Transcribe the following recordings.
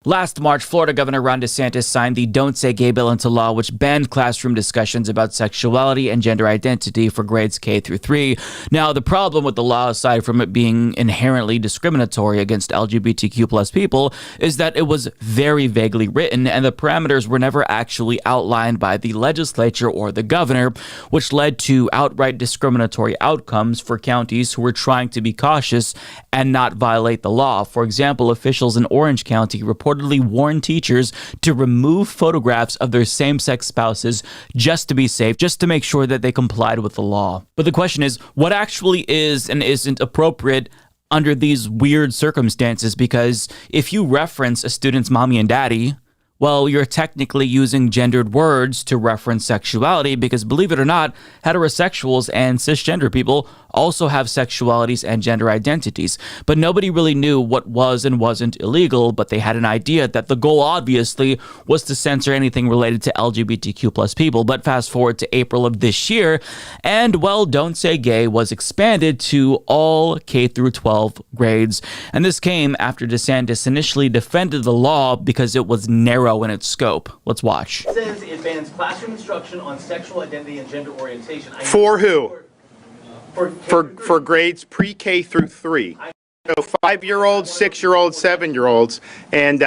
Last March, Florida Governor Ron DeSantis signed the Don't Say Gay bill into law, which banned classroom discussions about sexuality and gender identity for grades K through 3. Now, the problem with the law, aside from it being inherently discriminatory against LGBTQ plus people, is that it was very vaguely written and the parameters were never actually outlined by the legislature or the governor, which led to outright discriminatory outcomes for counties who were trying to be cautious and not violate the law. For example, officials in Orange County reportedly warned teachers to remove photographs of their same-sex spouses just to be safe, just to make sure that they complied with the law. But the question is, what actually is and isn't appropriate under these weird circumstances? Because if you reference a student's mommy and daddy, well, you're technically using gendered words to reference sexuality because, believe it or not, heterosexuals and cisgender people also have sexualities and gender identities. But nobody really knew what was and wasn't illegal, but they had an idea that the goal, obviously, was to censor anything related to LGBTQ plus people. But fast forward to April of this year, and, well, Don't Say Gay was expanded to all K through 12 grades. And this came after DeSantis initially defended the law because it was narrow in its scope. Let's watch. It says it bans classroom instruction on sexual identity and gender orientation. For who? For grades pre-K through 3. So 5-year-olds, 6-year-olds, 7-year-olds. And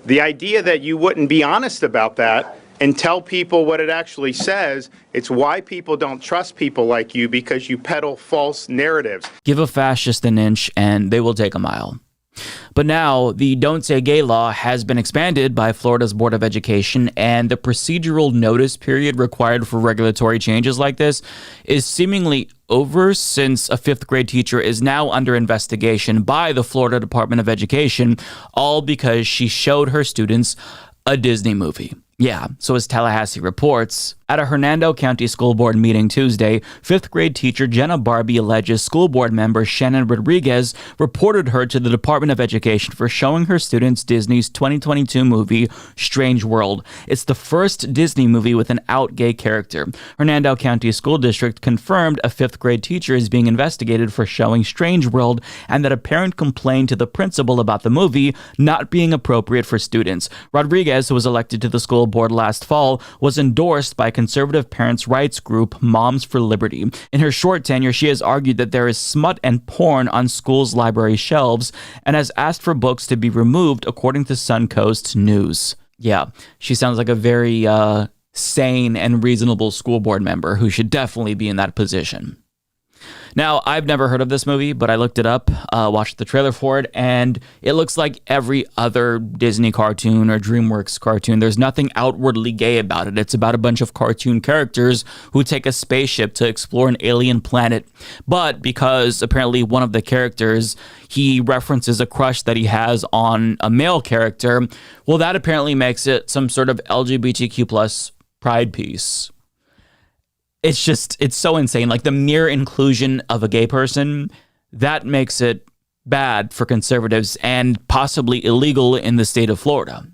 the idea that you wouldn't be honest about that and tell people what it actually says, it's why people don't trust people like you, because you peddle false narratives. Give a fascist an inch and they will take a mile. But now, the Don't Say Gay law has been expanded by Florida's Board of Education, and the procedural notice period required for regulatory changes like this is seemingly over, since a 5th grade teacher is now under investigation by the Florida Department of Education, all because she showed her students a Disney movie. Yeah, so as Tallahassee reports, at a Hernando County School Board meeting Tuesday, 5th grade teacher Jenna Barbie alleges school board member Shannon Rodriguez reported her to the Department of Education for showing her students Disney's 2022 movie, Strange World. It's the first Disney movie with an out gay character. Hernando County School District confirmed a 5th grade teacher is being investigated for showing Strange World, and that a parent complained to the principal about the movie not being appropriate for students. Rodriguez, who was elected to the school board last fall, was endorsed by conservative parents' rights group Moms for Liberty. In her short tenure, she has argued that there is smut and porn on schools' library shelves and has asked for books to be removed, according to Suncoast News. Yeah, she sounds like a very sane and reasonable school board member who should definitely be in that position. Now, I've never heard of this movie, but I looked it up, watched the trailer for it, and it looks like every other Disney cartoon or DreamWorks cartoon. There's nothing outwardly gay about it. It's about a bunch of cartoon characters who take a spaceship to explore an alien planet. But because apparently one of the characters, he references a crush that he has on a male character, well, that apparently makes it some sort of LGBTQ plus pride piece. It's so insane. Like, the mere inclusion of a gay person, that makes it bad for conservatives and possibly illegal in the state of Florida.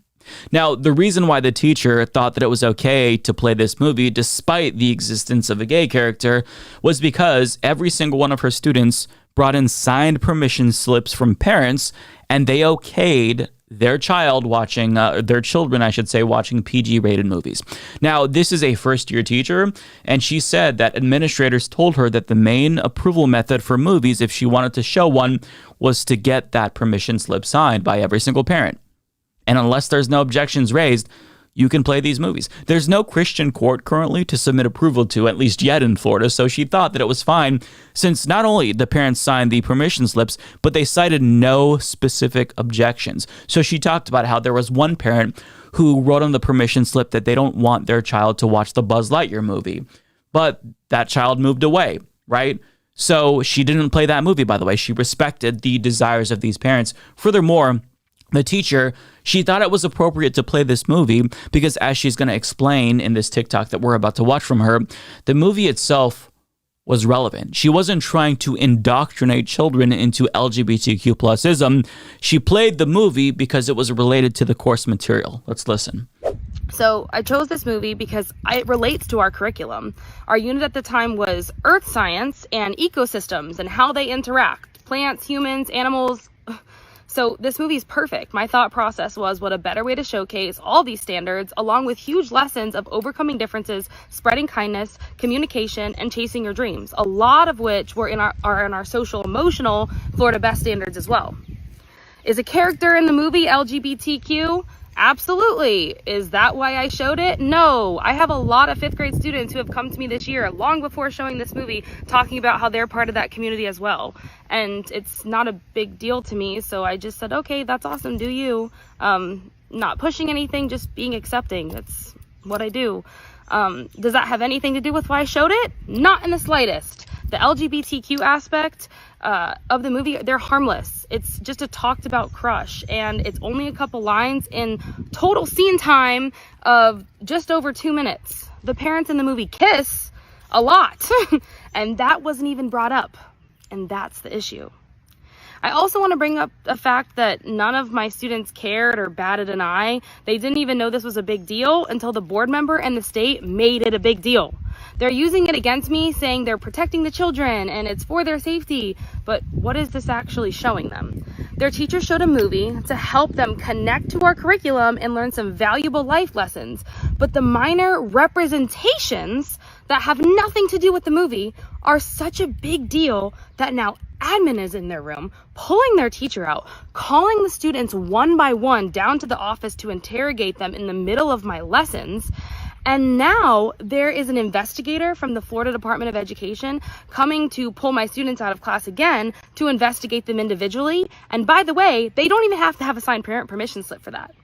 Now, the reason why the teacher thought that it was okay to play this movie despite the existence of a gay character was because every single one of her students brought in signed permission slips from parents, and they okayed their children, I should say, watching PG-rated movies. Now, this is a first-year teacher, and she said that administrators told her that the main approval method for movies, if she wanted to show one, was to get that permission slip signed by every single parent. And unless there's no objections raised, you can play these movies. There's no Christian court currently to submit approval to, at least yet in Florida, so she thought that it was fine, since not only the parents signed the permission slips, but they cited no specific objections. So she talked about how there was one parent who wrote on the permission slip that they don't want their child to watch the Buzz Lightyear movie. But that child moved away, right? So she didn't play that movie, by the way. She respected the desires of these parents. Furthermore, the teacher, she thought it was appropriate to play this movie because, as she's going to explain in this TikTok that we're about to watch from her, the movie itself was relevant. She wasn't trying to indoctrinate children into LGBTQ plusism. She played the movie because it was related to the course material. Let's listen. So I chose this movie because it relates to our curriculum. Our unit at the time was Earth Science and ecosystems and how they interact. Plants, humans, animals. So this movie is perfect. My thought process was, what a better way to showcase all these standards, along with huge lessons of overcoming differences, spreading kindness, communication, and chasing your dreams, a lot of which are in our social emotional Florida Best standards as well. Is a character in the movie LGBTQ? Absolutely. Is that why I showed it? No. I have a lot of 5th grade students who have come to me this year, long before showing this movie, talking about how they're part of that community as well. And it's not a big deal to me, so I just said, okay, that's awesome, do you. Not pushing anything, just being accepting. That's what I do. Does that have anything to do with why I showed it? Not in the slightest. The LGBTQ aspect of the movie, they're harmless. It's just a talked about crush, and it's only a couple lines in total scene time of just over 2 minutes. The parents in the movie kiss a lot, and that wasn't even brought up, and that's the issue. I also want to bring up the fact that none of my students cared or batted an eye. They didn't even know this was a big deal until the board member and the state made it a big deal. They're using it against me, saying they're protecting the children and it's for their safety. But what is this actually showing them? Their teacher showed a movie to help them connect to our curriculum and learn some valuable life lessons. But the minor representations that have nothing to do with the movie are such a big deal that now admin is in their room, pulling their teacher out, calling the students one by one down to the office to interrogate them in the middle of my lessons. And now there is an investigator from the Florida Department of Education coming to pull my students out of class again to investigate them individually. And by the way, they don't even have to have a signed parent permission slip for that.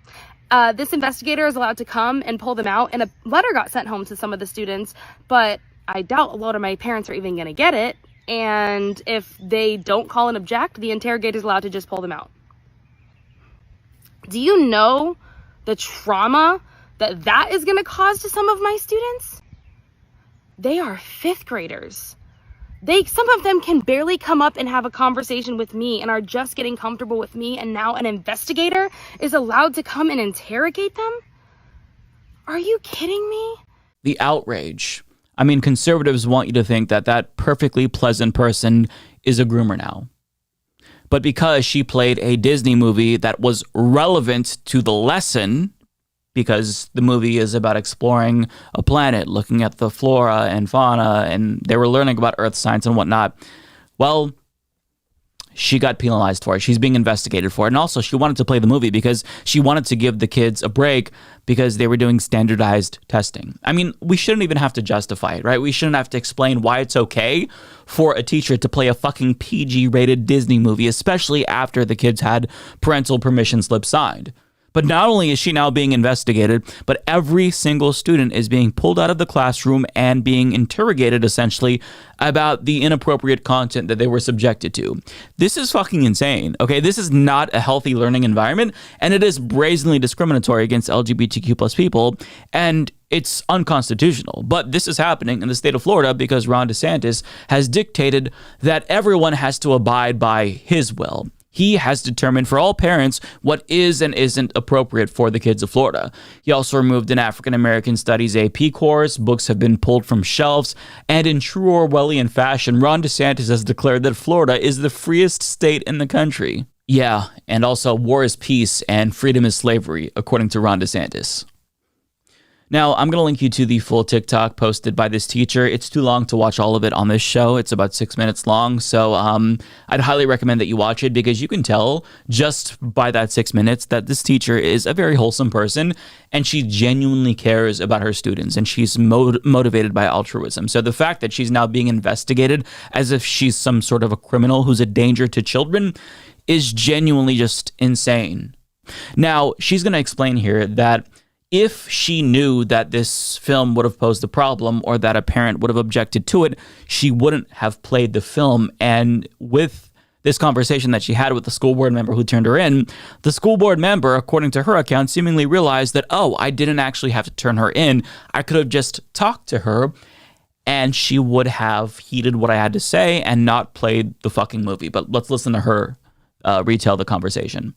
This investigator is allowed to come and pull them out, and a letter got sent home to some of the students, but I doubt a lot of my parents are even going to get it. And if they don't call and object, the interrogator is allowed to just pull them out. Do you know the trauma that is going to cause to some of my students? They are 5th graders. Some of them can barely come up and have a conversation with me and are just getting comfortable with me, and now an investigator is allowed to come and interrogate them? Are you kidding me? The outrage. I mean, conservatives want you to think that that perfectly pleasant person is a groomer now. But because she played a Disney movie that was relevant to the lesson, because the movie is about exploring a planet, looking at the flora and fauna, and they were learning about earth science and whatnot, well, she got penalized for it. She's being investigated for it. And also, she wanted to play the movie because she wanted to give the kids a break because they were doing standardized testing. I mean, we shouldn't even have to justify it, right? We shouldn't have to explain why it's okay for a teacher to play a fucking PG-rated Disney movie, especially after the kids had parental permission slips signed. But not only is she now being investigated, but every single student is being pulled out of the classroom and being interrogated, essentially, about the inappropriate content that they were subjected to. This is fucking insane, okay? This is not a healthy learning environment, and it is brazenly discriminatory against LGBTQ plus people, and it's unconstitutional. But this is happening in the state of Florida because Ron DeSantis has dictated that everyone has to abide by his will. He has determined for all parents what is and isn't appropriate for the kids of Florida. He also removed an African American Studies AP course, books have been pulled from shelves, and in true Orwellian fashion, Ron DeSantis has declared that Florida is the freest state in the country. Yeah, and also war is peace and freedom is slavery, according to Ron DeSantis. Now, I'm going to link you to the full TikTok posted by this teacher. It's too long to watch all of it on this show. It's about 6 minutes long. So I'd highly recommend that you watch it because you can tell just by that 6 minutes that this teacher is a very wholesome person and she genuinely cares about her students and she's motivated by altruism. So the fact that she's now being investigated as if she's some sort of a criminal who's a danger to children is genuinely just insane. Now, she's going to explain here that if she knew that this film would have posed a problem or that a parent would have objected to it, she wouldn't have played the film. And with this conversation that she had with the school board member who turned her in, the school board member, according to her account, seemingly realized that, oh, I didn't actually have to turn her in. I could have just talked to her and she would have heeded what I had to say and not played the fucking movie. But let's listen to her retell the conversation.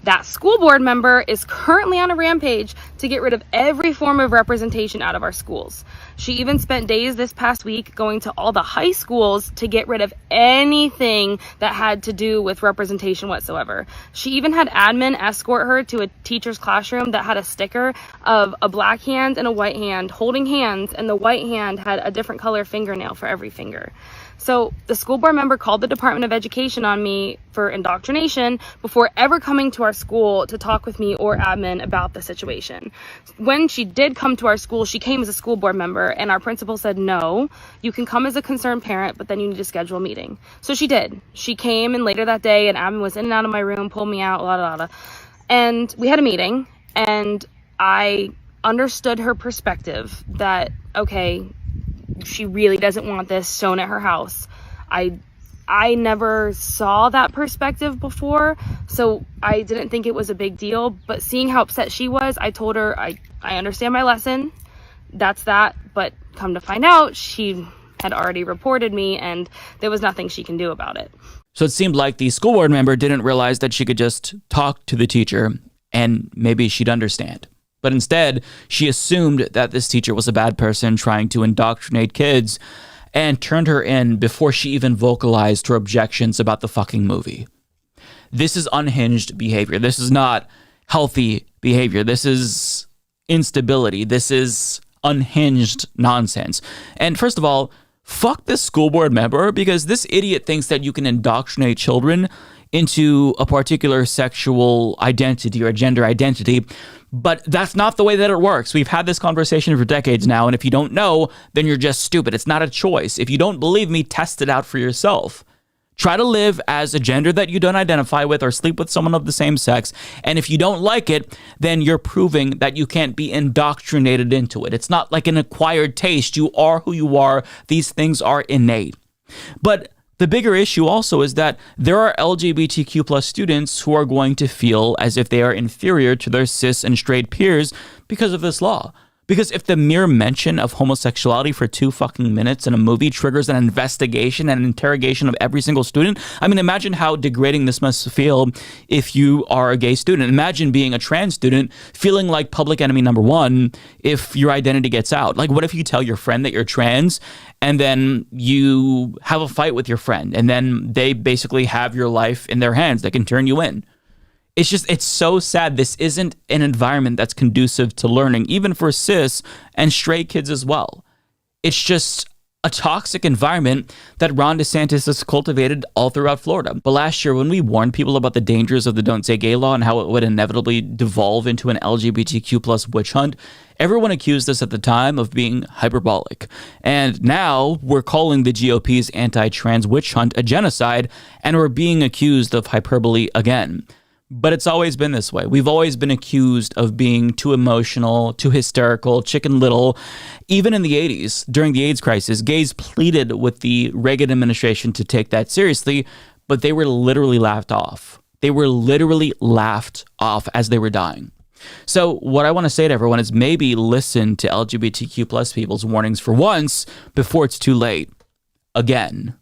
That school board member is currently on a rampage to get rid of every form of representation out of our schools. She even spent days this past week going to all the high schools to get rid of anything that had to do with representation whatsoever. She even had admin escort her to a teacher's classroom that had a sticker of a black hand and a white hand holding hands, and the white hand had a different color fingernail for every finger. So the school board member called the Department of Education on me for indoctrination before ever coming to our school to talk with me or admin about the situation. When she did come to our school, she came as a school board member, and our principal said, no, you can come as a concerned parent, but then you need to schedule a meeting. So she did. She came, and later that day, and admin was in and out of my room, pulled me out, and we had a meeting, and I understood her perspective that, okay, she really doesn't want this shown at her house. I never saw that perspective before, so I didn't think it was a big deal. But seeing how upset she was, I told her, I understand my lesson. That's that. But come to find out, she had already reported me, and there was nothing she can do about it. So it seemed like the school board member didn't realize that she could just talk to the teacher and maybe she'd understand. But instead, she assumed that this teacher was a bad person trying to indoctrinate kids and turned her in before she even vocalized her objections about the fucking movie. This is unhinged behavior. This is not healthy behavior. This is instability. This is unhinged nonsense. And first of all, fuck this school board member, because this idiot thinks that you can indoctrinate children into a particular sexual identity or gender identity. But that's not the way that it works. We've had this conversation for decades now, and if you don't know, then you're just stupid. It's not a choice. If you don't believe me, test it out for yourself. Try to live as a gender that you don't identify with or sleep with someone of the same sex. And if you don't like it, then you're proving that you can't be indoctrinated into it. It's not like an acquired taste. You are who you are. These things are innate. But the bigger issue also is that there are LGBTQ plus students who are going to feel as if they are inferior to their cis and straight peers because of this law. Because if the mere mention of homosexuality for 2 fucking minutes in a movie triggers an investigation and an interrogation of every single student, I mean, imagine how degrading this must feel if you are a gay student. Imagine being a trans student feeling like public enemy number one if your identity gets out. Like, what if you tell your friend that you're trans and then you have a fight with your friend and then they basically have your life in their hands? They can turn you in. It's so sad. This isn't an environment that's conducive to learning, even for cis and straight kids as well. It's just a toxic environment that Ron DeSantis has cultivated all throughout Florida. But last year, when we warned people about the dangers of the Don't Say Gay law and how it would inevitably devolve into an LGBTQ plus witch hunt, everyone accused us at the time of being hyperbolic. And now we're calling the GOP's anti-trans witch hunt a genocide, and we're being accused of hyperbole again. But it's always been this way. We've always been accused of being too emotional, too hysterical, Chicken Little. Even in the 80s, during the AIDS crisis, gays pleaded with the Reagan administration to take that seriously, but they were literally laughed off. They were literally laughed off as they were dying. So what I want to say to everyone is maybe listen to LGBTQ plus people's warnings for once before it's too late. Again.